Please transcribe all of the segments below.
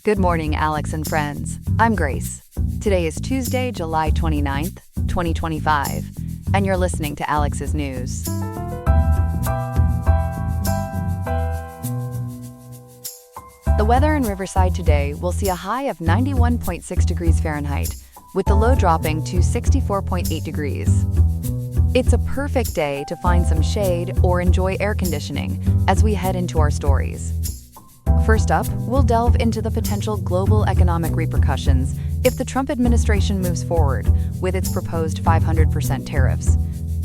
Good morning, Alex and friends. I'm Grace. Today is Tuesday, July 29th, 2025, and you're listening to Alex's News. The weather in Riverside today will see a high of 91.6 degrees Fahrenheit, with the low dropping to 64.8 degrees. It's a perfect day to find some shade or enjoy air conditioning as we head into our stories. First up, we'll delve into the potential global economic repercussions if the Trump administration moves forward with its proposed 500% tariffs,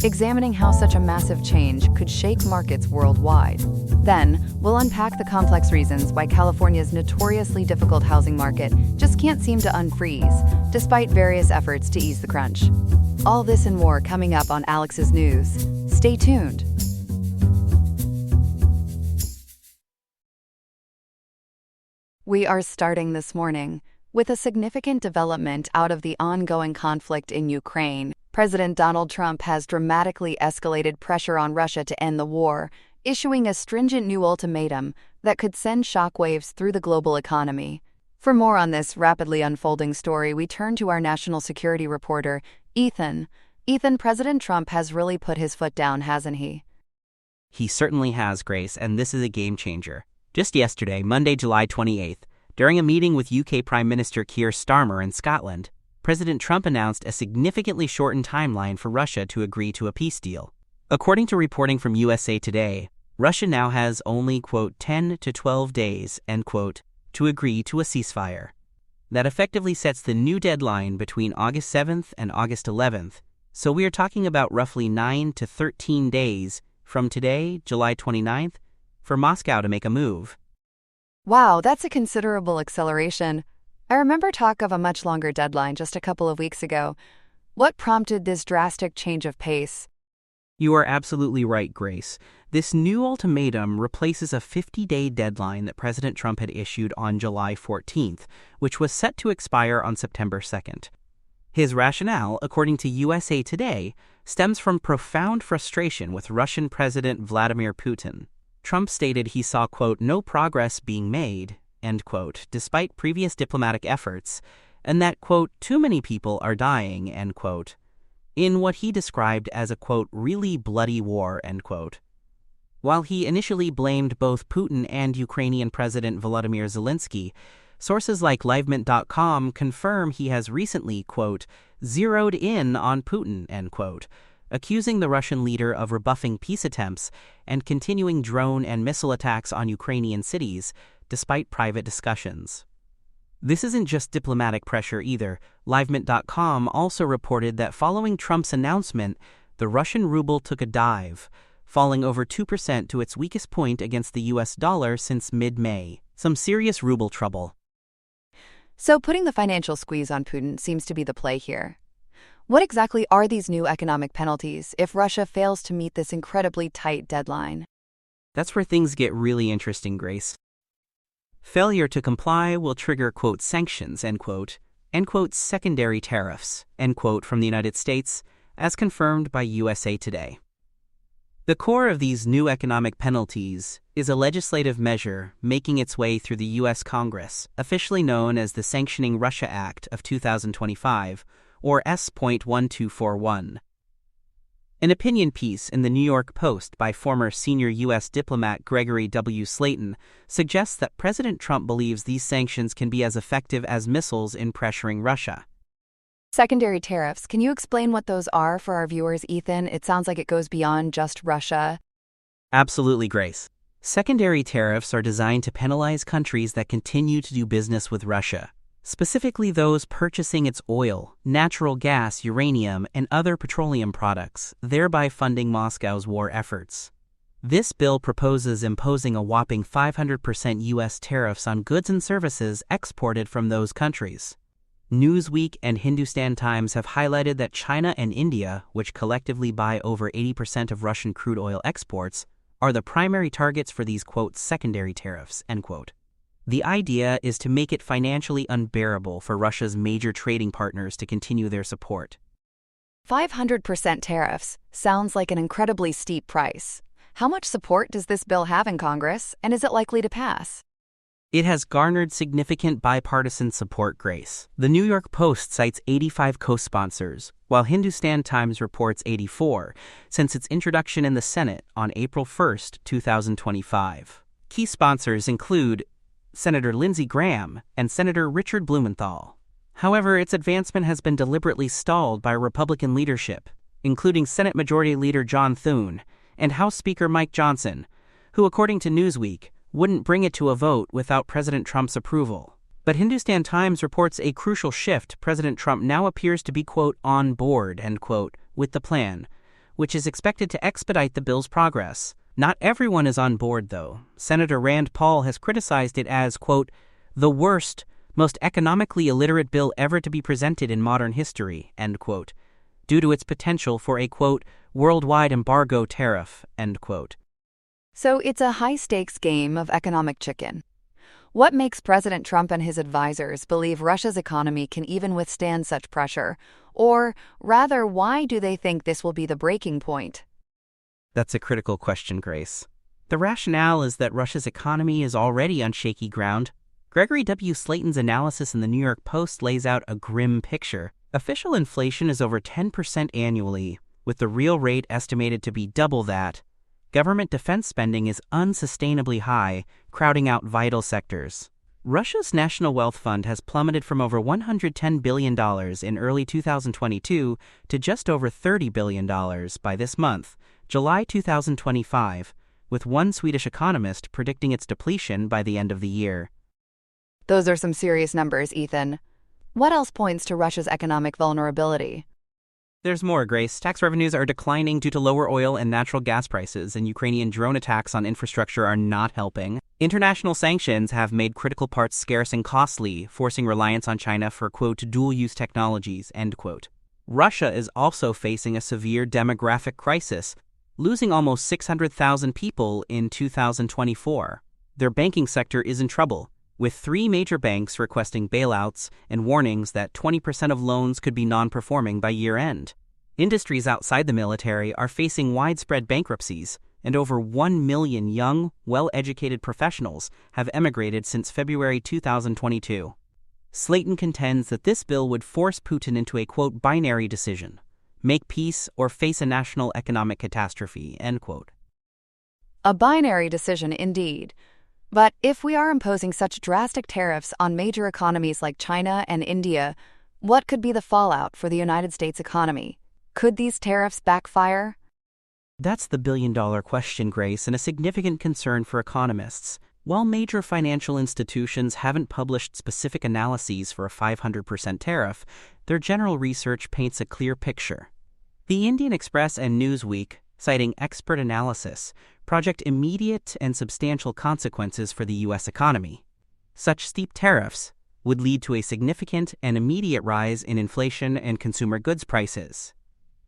examining how such a massive change could shake markets worldwide. Then, we'll unpack the complex reasons why California's notoriously difficult housing market just can't seem to unfreeze, despite various efforts to ease the crunch. All this and more coming up on Alex's News. Stay tuned. We are starting this morning with a significant development out of the ongoing conflict in Ukraine. President Donald Trump has dramatically escalated pressure on Russia to end the war, issuing a stringent new ultimatum that could send shockwaves through the global economy. For more on this rapidly unfolding story, we turn to our national security reporter, Ethan. Ethan, President Trump has really put his foot down, hasn't he? He certainly has, Grace, and this is a game changer. Just yesterday, Monday, July 28th, during a meeting with UK Prime Minister Keir Starmer in Scotland, President Trump announced a significantly shortened timeline for Russia to agree to a peace deal. According to reporting from USA Today, Russia now has only, quote, 10 to 12 days, end quote, to agree to a ceasefire. That effectively sets the new deadline between August 7th and August 11th, so we are talking about roughly 9 to 13 days from today, July 29th, for Moscow to make a move. Wow, that's a considerable acceleration. I remember talk of a much longer deadline just a couple of weeks ago. What prompted this drastic change of pace? You are absolutely right, Grace. This new ultimatum replaces a 50-day deadline that President Trump had issued on July 14th, which was set to expire on September 2nd. His rationale, according to USA Today, stems from profound frustration with Russian President Vladimir Putin. Trump stated he saw, quote, no progress being made, end quote, despite previous diplomatic efforts, and that, quote, too many people are dying, end quote, in what he described as a, quote, really bloody war, end quote. While he initially blamed both Putin and Ukrainian President Volodymyr Zelensky, sources like livemint.com confirm he has recently, quote, zeroed in on Putin, end quote, accusing the Russian leader of rebuffing peace attempts and continuing drone and missile attacks on Ukrainian cities, despite private discussions. This isn't just diplomatic pressure either. livemint.com also reported that following Trump's announcement, the Russian ruble took a dive, falling over 2% to its weakest point against the US dollar since mid-May. Some serious ruble trouble. So putting the financial squeeze on Putin seems to be the play here. What exactly are these new economic penalties if Russia fails to meet this incredibly tight deadline? That's where things get really interesting, Grace. Failure to comply will trigger, quote, sanctions, end quote, secondary tariffs, end quote, from the United States, as confirmed by USA Today. The core of these new economic penalties is a legislative measure making its way through the U.S. Congress, officially known as the Sanctioning Russia Act of 2025, or S.1241. An opinion piece in the New York Post by former senior U.S. diplomat Gregory W. Slayton suggests that President Trump believes these sanctions can be as effective as missiles in pressuring Russia. Secondary tariffs. Can you explain what those are for our viewers, Ethan? It sounds like it goes beyond just Russia. Absolutely, Grace. Secondary tariffs are designed to penalize countries that continue to do business with Russia, specifically those purchasing its oil, natural gas, uranium, and other petroleum products, thereby funding Moscow's war efforts. This bill proposes imposing a whopping 500% U.S. tariffs on goods and services exported from those countries. Newsweek and Hindustan Times have highlighted that China and India, which collectively buy over 80% of Russian crude oil exports, are the primary targets for these, quote, secondary tariffs, end quote. The idea is to make it financially unbearable for Russia's major trading partners to continue their support. 500% tariffs sounds like an incredibly steep price. How much support does this bill have in Congress, and is it likely to pass? It has garnered significant bipartisan support, Grace. The New York Post cites 85 co-sponsors, while Hindustan Times reports 84, since its introduction in the Senate on April 1, 2025. Key sponsors include Senator Lindsey Graham and Senator Richard Blumenthal. However, its advancement has been deliberately stalled by Republican leadership, including Senate Majority Leader John Thune and House Speaker Mike Johnson, who, according to Newsweek, wouldn't bring it to a vote without President Trump's approval. But Hindustan Times reports a crucial shift. President Trump now appears to be, quote, on board, end quote, with the plan, which is expected to expedite the bill's progress. Not everyone is on board, though. Senator Rand Paul has criticized it as, quote, the worst, most economically illiterate bill ever to be presented in modern history, end quote, due to its potential for a, quote, worldwide embargo tariff, end quote. So it's a high-stakes game of economic chicken. What makes President Trump and his advisors believe Russia's economy can even withstand such pressure? Or, rather, why do they think this will be the breaking point? That's a critical question, Grace. The rationale is that Russia's economy is already on shaky ground. Gregory W. Slayton's analysis in the New York Post lays out a grim picture. Official inflation is over 10% annually, with the real rate estimated to be double that. Government defense spending is unsustainably high, crowding out vital sectors. Russia's National Wealth Fund has plummeted from over $110 billion in early 2022 to just over $30 billion by this month, July 2025, with one Swedish economist predicting its depletion by the end of the year. Those are some serious numbers, Ethan. What else points to Russia's economic vulnerability? There's more, Grace. Tax revenues are declining due to lower oil and natural gas prices, and Ukrainian drone attacks on infrastructure are not helping. International sanctions have made critical parts scarce and costly, forcing reliance on China for, quote, dual-use technologies, end quote. Russia is also facing a severe demographic crisis, losing almost 600,000 people in 2024. Their banking sector is in trouble, with 3 major banks requesting bailouts and warnings that 20% of loans could be non-performing by year-end. Industries outside the military are facing widespread bankruptcies, and over 1 million young, well-educated professionals have emigrated since February 2022. Slayton contends that this bill would force Putin into a, quote, binary decision: make peace or face a national economic catastrophe, end quote. A binary decision indeed. But if we are imposing such drastic tariffs on major economies like China and India, what could be the fallout for the United States economy? Could these tariffs backfire? That's the billion-dollar question, Grace, and a significant concern for economists. While major financial institutions haven't published specific analyses for a 500% tariff, their general research paints a clear picture. The Indian Express and Newsweek, citing expert analysis, project immediate and substantial consequences for the U.S. economy. Such steep tariffs would lead to a significant and immediate rise in inflation and consumer goods prices.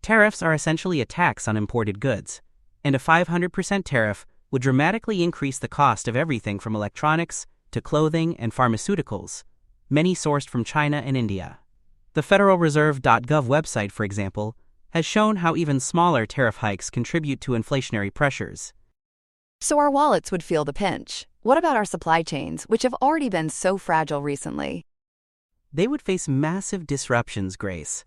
Tariffs are essentially a tax on imported goods, and a 500% tariff would dramatically increase the cost of everything from electronics to clothing and pharmaceuticals, many sourced from China and India. The FederalReserve.gov website, for example, has shown how even smaller tariff hikes contribute to inflationary pressures. So our wallets would feel the pinch. What about our supply chains, which have already been so fragile recently? They would face massive disruptions, Grace.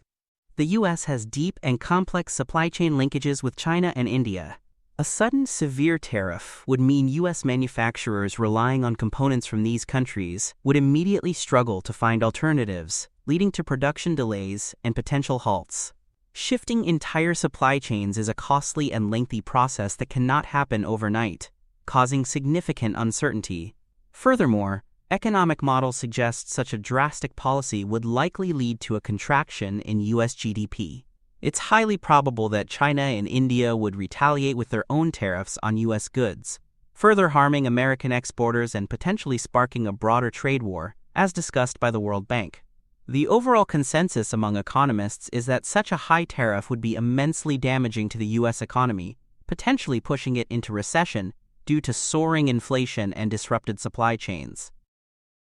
The U.S. has deep and complex supply chain linkages with China and India. A sudden severe tariff would mean U.S. manufacturers relying on components from these countries would immediately struggle to find alternatives, leading to production delays and potential halts. Shifting entire supply chains is a costly and lengthy process that cannot happen overnight, causing significant uncertainty. Furthermore, economic models suggest such a drastic policy would likely lead to a contraction in U.S. GDP. It's highly probable that China and India would retaliate with their own tariffs on U.S. goods, further harming American exporters and potentially sparking a broader trade war, as discussed by the World Bank. The overall consensus among economists is that such a high tariff would be immensely damaging to the U.S. economy, potentially pushing it into recession due to soaring inflation and disrupted supply chains.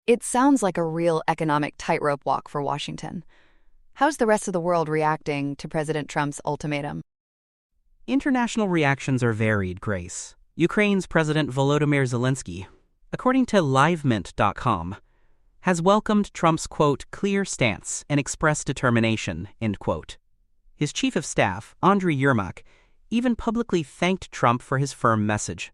It sounds like a real economic tightrope walk for Washington. How's the rest of the world reacting to President Trump's ultimatum? International reactions are varied, Grace. Ukraine's President Volodymyr Zelensky, according to livemint.com, has welcomed Trump's, quote, clear stance and expressed determination, end quote. His chief of staff, Andriy Yermak, even publicly thanked Trump for his firm message.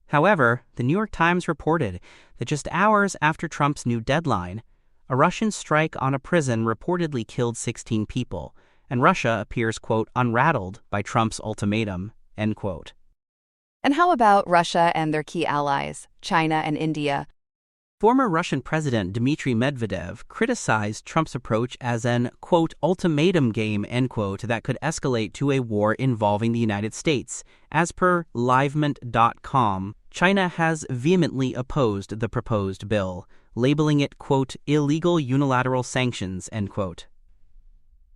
However, the New York Times reported that just hours after Trump's new deadline, a Russian strike on a prison reportedly killed 16 people, and Russia appears, quote, unrattled by Trump's ultimatum, end quote. And how about Russia and their key allies, China and India? Former Russian President Dmitry Medvedev criticized Trump's approach as an, quote, ultimatum game, end quote, that could escalate to a war involving the United States. As per livemint.com, China has vehemently opposed the proposed bill, labeling it, quote, illegal unilateral sanctions, end quote.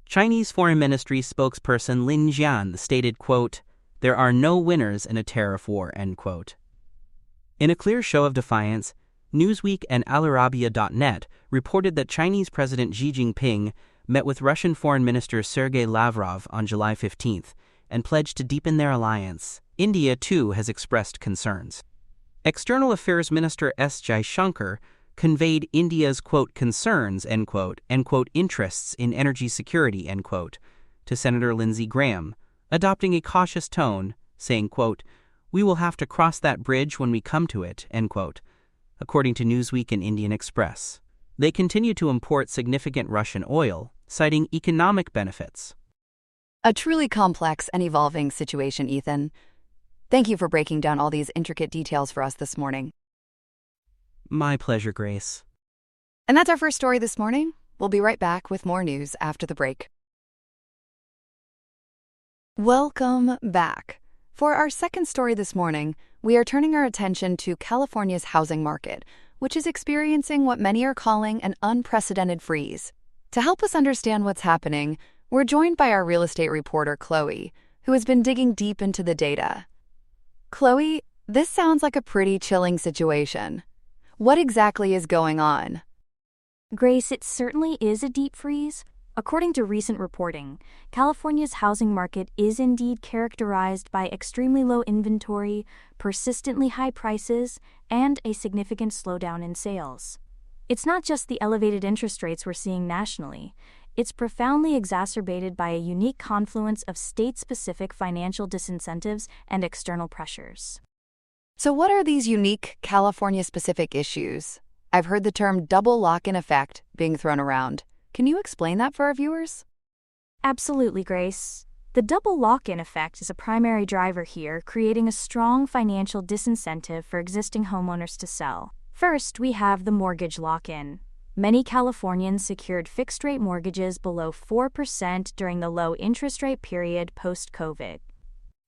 Chinese Foreign Ministry spokesperson Lin Jian stated, quote, there are no winners in a tariff war, end quote. In a clear show of defiance, Newsweek and Alarabia.net reported that Chinese President Xi Jinping met with Russian Foreign Minister Sergei Lavrov on July 15th and pledged to deepen their alliance. India, too, has expressed concerns. External Affairs Minister S. Jaishankar conveyed India's, quote, concerns, end quote, and, quote, interests in energy security, end quote, to Senator Lindsey Graham, adopting a cautious tone, saying, quote, we will have to cross that bridge when we come to it, end quote, according to Newsweek and Indian Express. They continue to import significant Russian oil, citing economic benefits. A truly complex and evolving situation, Ethan. Thank you for breaking down all these intricate details for us this morning. My pleasure, Grace. And that's our first story this morning. We'll be right back with more news after the break. Welcome back. For our second story this morning, we are turning our attention to California's housing market, which is experiencing what many are calling an unprecedented freeze. To help us understand what's happening, we're joined by our real estate reporter, Chloe, who has been digging deep into the data. Chloe, this sounds like a pretty chilling situation. What exactly is going on? Grace, it certainly is a deep freeze. According to recent reporting, California's housing market is indeed characterized by extremely low inventory, persistently high prices, and a significant slowdown in sales. It's not just the elevated interest rates we're seeing nationally. It's profoundly exacerbated by a unique confluence of state-specific financial disincentives and external pressures. So what are these unique California-specific issues? I've heard the term double lock-in effect being thrown around. Can you explain that for our viewers? Absolutely, Grace. The double lock-in effect is a primary driver here, creating a strong financial disincentive for existing homeowners to sell. First, we have the mortgage lock-in. Many Californians secured fixed-rate mortgages below 4% during the low interest rate period post-COVID.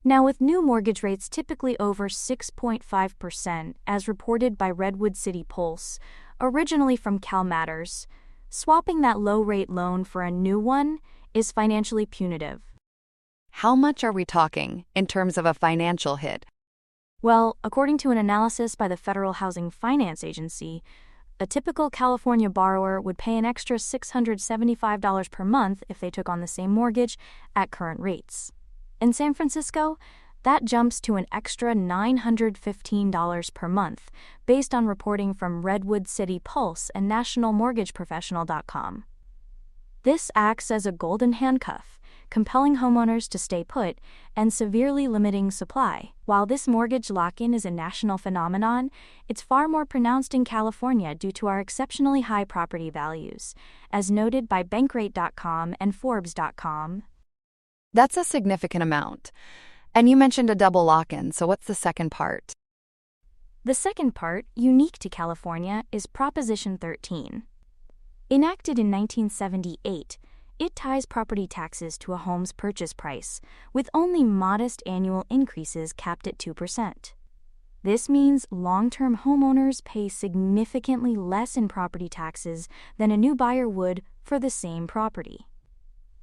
Now, with new mortgage rates typically over 6.5%, as reported by Redwood City Pulse, originally from CalMatters, swapping that low-rate loan for a new one is financially punitive. How much are we talking in terms of a financial hit? Well, according to an analysis by the Federal Housing Finance Agency, a typical California borrower would pay an extra $675 per month if they took on the same mortgage at current rates. In San Francisco, that jumps to an extra $915 per month, based on reporting from Redwood City Pulse and NationalMortgageProfessional.com. This acts as a golden handcuff, compelling homeowners to stay put and severely limiting supply. While this mortgage lock-in is a national phenomenon, it's far more pronounced in California due to our exceptionally high property values, as noted by Bankrate.com and Forbes.com. That's a significant amount. And you mentioned a double lock-in, so what's the second part? The second part, unique to California, is Proposition 13. Enacted in 1978, it ties property taxes to a home's purchase price, with only modest annual increases capped at 2%. This means long-term homeowners pay significantly less in property taxes than a new buyer would for the same property.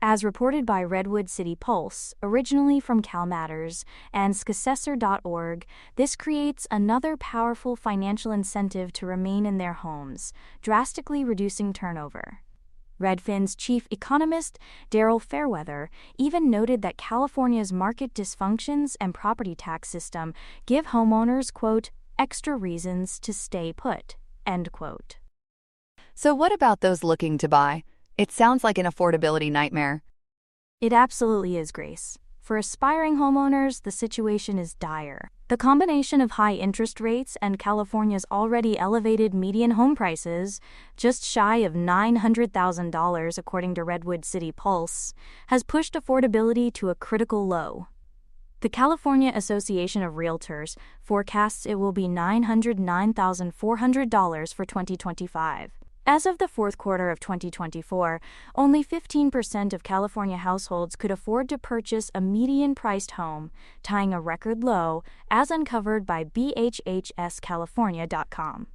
As reported by Redwood City Pulse, originally from CalMatters, and Scasessor.org, this creates another powerful financial incentive to remain in their homes, drastically reducing turnover. Redfin's chief economist, Daryl Fairweather, even noted that California's market dysfunctions and property tax system give homeowners, quote, extra reasons to stay put, end quote. So what about those looking to buy? It sounds like an affordability nightmare. It absolutely is, Grace. For aspiring homeowners, the situation is dire. The combination of high interest rates and California's already elevated median home prices, just shy of $900,000 according to Redwood City Pulse, has pushed affordability to a critical low. The California Association of Realtors forecasts it will be $909,400 for 2025. As of the fourth quarter of 2024, only 15% of California households could afford to purchase a median-priced home, tying a record low, as uncovered by BHHSCalifornia.com.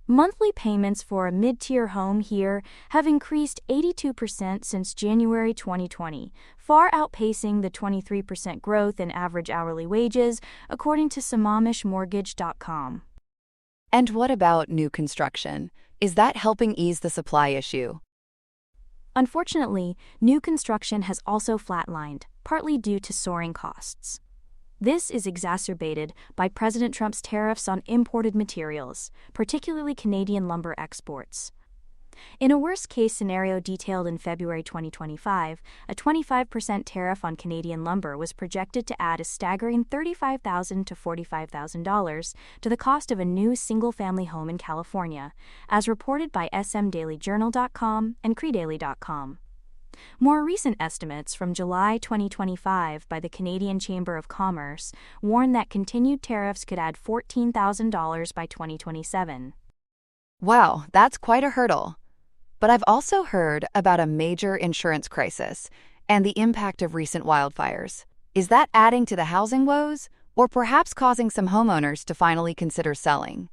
Monthly payments for a mid-tier home here have increased 82% since January 2020, far outpacing the 23% growth in average hourly wages, according to SamamishMortgage.com. And what about new construction? Is that helping ease the supply issue? Unfortunately, new construction has also flatlined, partly due to soaring costs. This is exacerbated by President Trump's tariffs on imported materials, particularly Canadian lumber exports. In a worst-case scenario detailed in February 2025, a 25% tariff on Canadian lumber was projected to add a staggering $35,000 to $45,000 to the cost of a new single-family home in California, as reported by smdailyjournal.com and credaily.com. More recent estimates from July 2025 by the Canadian Chamber of Commerce warn that continued tariffs could add $14,000 by 2027. Wow, that's quite a hurdle. But I've also heard about a major insurance crisis and the impact of recent wildfires. Is that adding to the housing woes, or perhaps causing some homeowners to finally consider selling?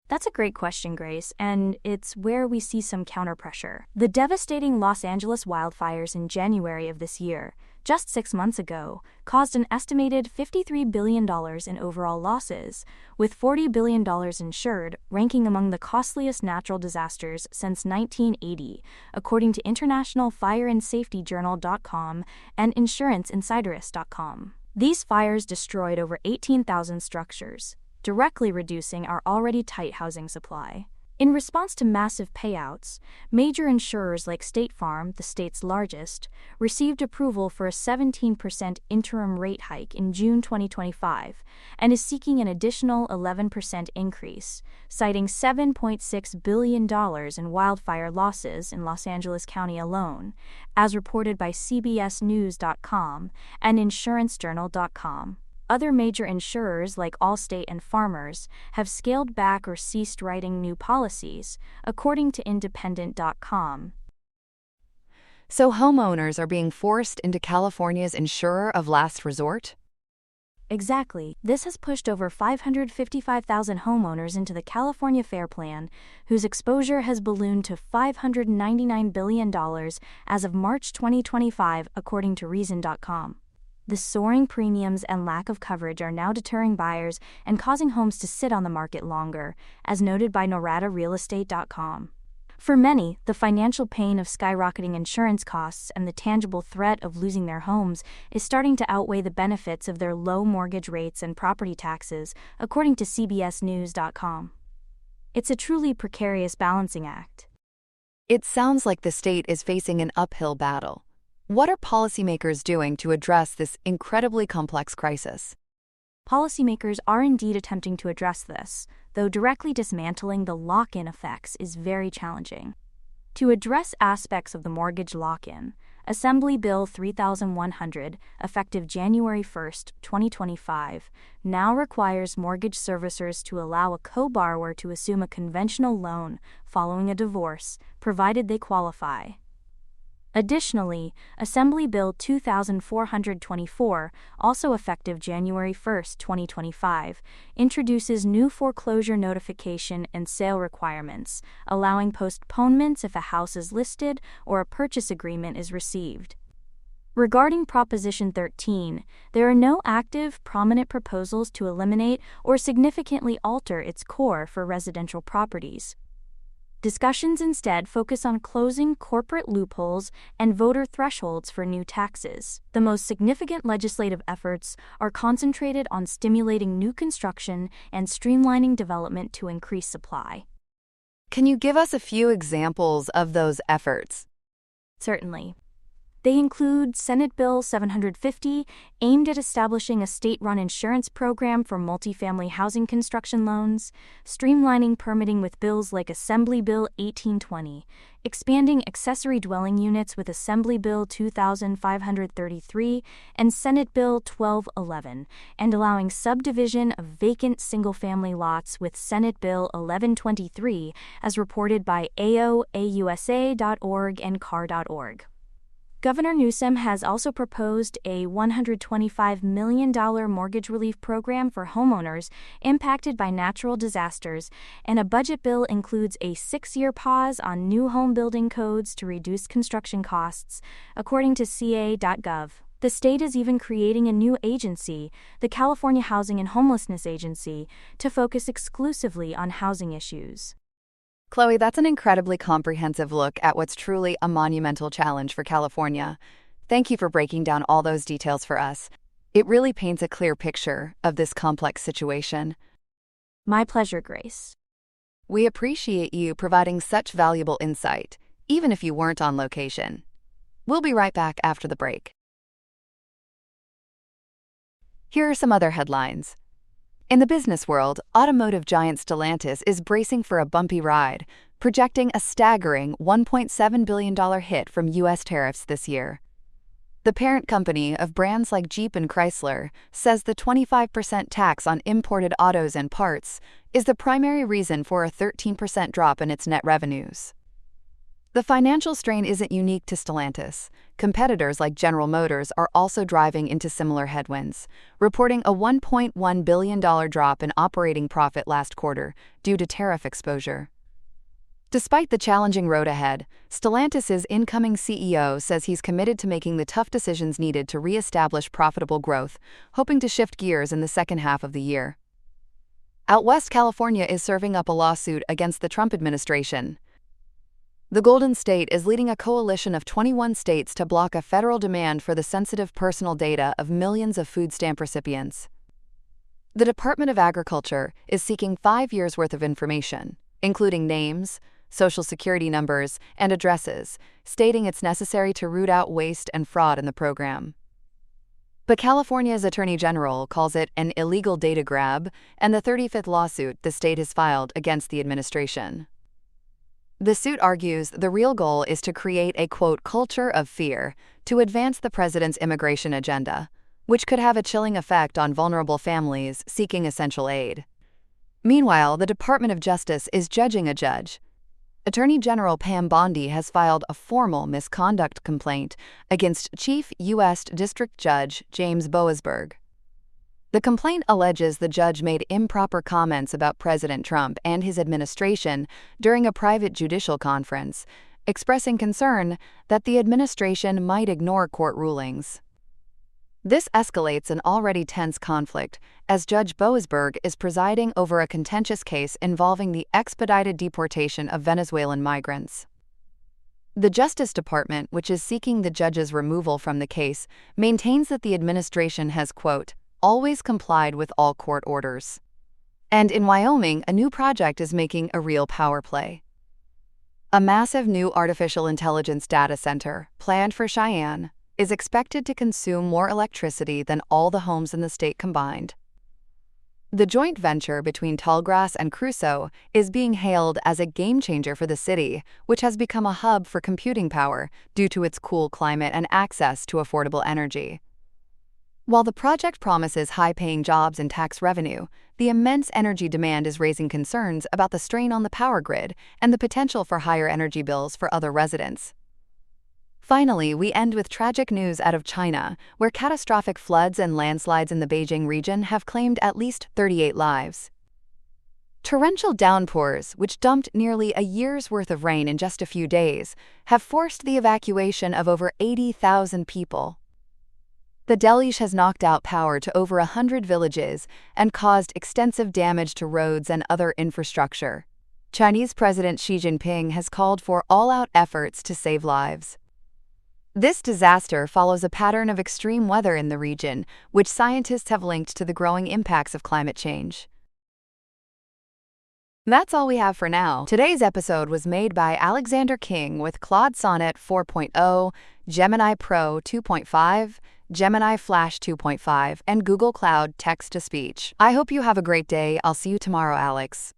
That's a great question, Grace, and it's where we see some counterpressure. The devastating Los Angeles wildfires in January of this year, just 6 months ago, caused an estimated $53 billion in overall losses, with $40 billion insured, ranking among the costliest natural disasters since 1980, according to International Fire and Safety Journal.com and InsuranceInsiderist.com. These fires destroyed over 18,000 structures, directly reducing our already tight housing supply. In response to massive payouts, major insurers like State Farm, the state's largest, received approval for a 17% interim rate hike in June 2025 and is seeking an additional 11% increase, citing $7.6 billion in wildfire losses in Los Angeles County alone, as reported by CBSNews.com and InsuranceJournal.com. Other major insurers like Allstate and Farmers have scaled back or ceased writing new policies, according to Independent.com. So homeowners are being forced into California's insurer of last resort? Exactly. This has pushed over 555,000 homeowners into the California Fair Plan, whose exposure has ballooned to $599 billion as of March 2025, according to Reason.com. The soaring premiums and lack of coverage are now deterring buyers and causing homes to sit on the market longer, as noted by NoradaRealEstate.com. For many, the financial pain of skyrocketing insurance costs and the tangible threat of losing their homes is starting to outweigh the benefits of their low mortgage rates and property taxes, according to CBSNews.com. It's a truly precarious balancing act. It sounds like the state is facing an uphill battle. What are policymakers doing to address this incredibly complex crisis? Policymakers are indeed attempting to address this, though directly dismantling the lock-in effects is very challenging. To address aspects of the mortgage lock-in, Assembly Bill 3100, effective January 1, 2025, now requires mortgage servicers to allow a co-borrower to assume a conventional loan following a divorce, provided they qualify. Additionally, Assembly Bill 2424, also effective January 1, 2025, introduces new foreclosure notification and sale requirements, allowing postponements if a house is listed or a purchase agreement is received. Regarding Proposition 13, there are no active, prominent proposals to eliminate or significantly alter its core for residential properties. Discussions instead focus on closing corporate loopholes and voter thresholds for new taxes. The most significant legislative efforts are concentrated on stimulating new construction and streamlining development to increase supply. Can you give us a few examples of those efforts? Certainly. They include Senate Bill 750, aimed at establishing a state-run insurance program for multifamily housing construction loans, streamlining permitting with bills like Assembly Bill 1820, expanding accessory dwelling units with Assembly Bill 2533 and Senate Bill 1211, and allowing subdivision of vacant single-family lots with Senate Bill 1123, as reported by AO.AUSA.org and CAR.org. Governor Newsom has also proposed a $125 million mortgage relief program for homeowners impacted by natural disasters, and a budget bill includes a 6-year pause on new home building codes to reduce construction costs, according to CA.gov. The state is even creating a new agency, the California Housing and Homelessness Agency, to focus exclusively on housing issues. Chloe, that's an incredibly comprehensive look at what's truly a monumental challenge for California. Thank you for breaking down all those details for us. It really paints a clear picture of this complex situation. My pleasure, Grace. We appreciate you providing such valuable insight, even if you weren't on location. We'll be right back after the break. Here are some other headlines. In the business world, automotive giant Stellantis is bracing for a bumpy ride, projecting a staggering $1.7 billion hit from U.S. tariffs this year. The parent company of brands like Jeep and Chrysler says the 25% tax on imported autos and parts is the primary reason for a 13% drop in its net revenues. The financial strain isn't unique to Stellantis. Competitors like General Motors are also driving into similar headwinds, reporting a $1.1 billion drop in operating profit last quarter due to tariff exposure. Despite the challenging road ahead, Stellantis's incoming CEO says he's committed to making the tough decisions needed to re-establish profitable growth, hoping to shift gears in the second half of the year. Out west, California is serving up a lawsuit against the Trump administration. The Golden State is leading a coalition of 21 states to block a federal demand for the sensitive personal data of millions of food stamp recipients. The Department of Agriculture is seeking 5 years' worth of information, including names, social security numbers, and addresses, stating it's necessary to root out waste and fraud in the program. But California's Attorney General calls it an illegal data grab and the 35th lawsuit the state has filed against the administration. The suit argues the real goal is to create a, quote, culture of fear to advance the president's immigration agenda, which could have a chilling effect on vulnerable families seeking essential aid. Meanwhile, the Department of Justice is judging a judge. Attorney General Pam Bondi has filed a formal misconduct complaint against Chief U.S. District Judge James Boasberg. The complaint alleges the judge made improper comments about President Trump and his administration during a private judicial conference, expressing concern that the administration might ignore court rulings. This escalates an already tense conflict, as Judge Boasberg is presiding over a contentious case involving the expedited deportation of Venezuelan migrants. The Justice Department, which is seeking the judge's removal from the case, maintains that the administration has, quote, always complied with all court orders. And in Wyoming, a new project is making a real power play. A massive new artificial intelligence data center, planned for Cheyenne, is expected to consume more electricity than all the homes in the state combined. The joint venture between Tallgrass and Crusoe is being hailed as a game-changer for the city, which has become a hub for computing power due to its cool climate and access to affordable energy. While the project promises high-paying jobs and tax revenue, the immense energy demand is raising concerns about the strain on the power grid and the potential for higher energy bills for other residents. Finally, we end with tragic news out of China, where catastrophic floods and landslides in the Beijing region have claimed at least 38 lives. Torrential downpours, which dumped nearly a year's worth of rain in just a few days, have forced the evacuation of over 80,000 people. The deluge has knocked out power to over 100 villages and caused extensive damage to roads and other infrastructure. Chinese President Xi Jinping has called for all-out efforts to save lives. This disaster follows a pattern of extreme weather in the region, which scientists have linked to the growing impacts of climate change. That's all we have for now. Today's episode was made by Alexander King with Claude Sonnet 4.0, Gemini Pro 2.5, Gemini Flash 2.5, and Google Cloud Text-to-Speech. I hope you have a great day. I'll see you tomorrow, Alex.